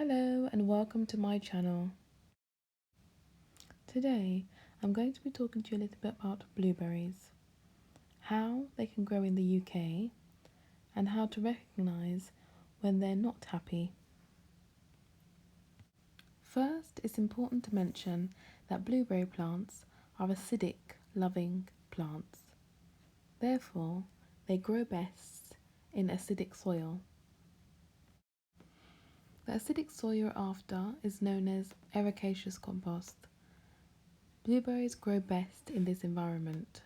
Hello and welcome to my channel. Today I'm going to be talking to you a little bit about blueberries, how they can grow in the UK and how to recognise when they're not happy. First, it's important to mention that blueberry plants are acidic loving plants. Therefore, they grow best in acidic soil. The acidic soil you're after is known as ericaceous compost. Blueberries grow best in this environment.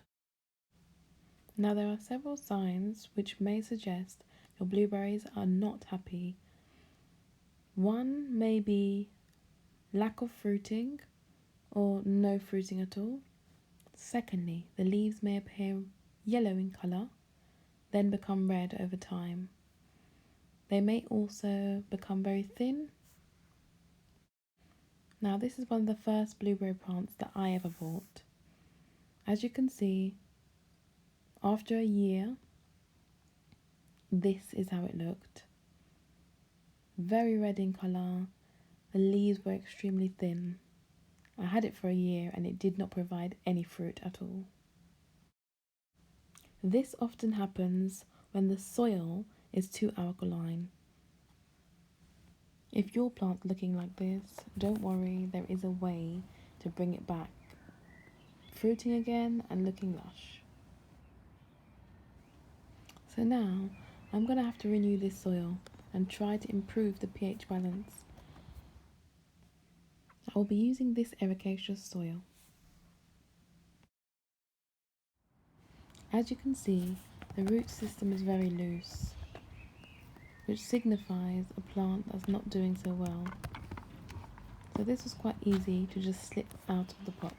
Now there are several signs which may suggest your blueberries are not happy. One may be lack of fruiting or no fruiting at all. Secondly, the leaves may appear yellow in colour, then become red over time. They may also become very thin. Now this is one of the first blueberry plants that I ever bought. As you can see, after a year, this is how it looked. Very red in colour, the leaves were extremely thin. I had it for a year and it did not provide any fruit at all. This often happens when the soil is too alkaline. If your plant's looking like this, don't worry, there is a way to bring it back, fruiting again and looking lush. So now I'm going to have to renew this soil and try to improve the pH balance. I will be using this ericaceous soil. As you can see, the root system is very loose, which signifies a plant that's not doing so well. So this was quite easy to just slip out of the pot.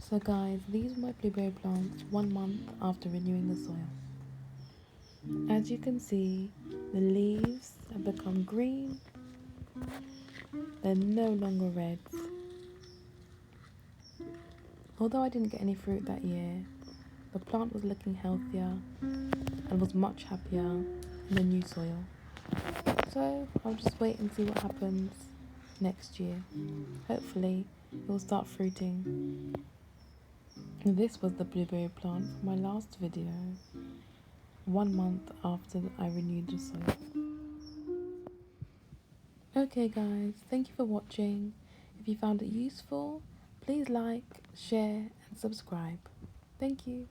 So guys, these were my blueberry plants 1 month after renewing the soil. As you can see, the leaves have become green. They're no longer reds. Although I didn't get any fruit that year, the plant was looking healthier and was much happier in the new soil. So I'll just wait and see what happens next year. Hopefully it will start fruiting. This was the blueberry plant from my last video, 1 month after I renewed the soil. Okay guys, thank you for watching. If you found it useful, please like, share and subscribe. Thank you.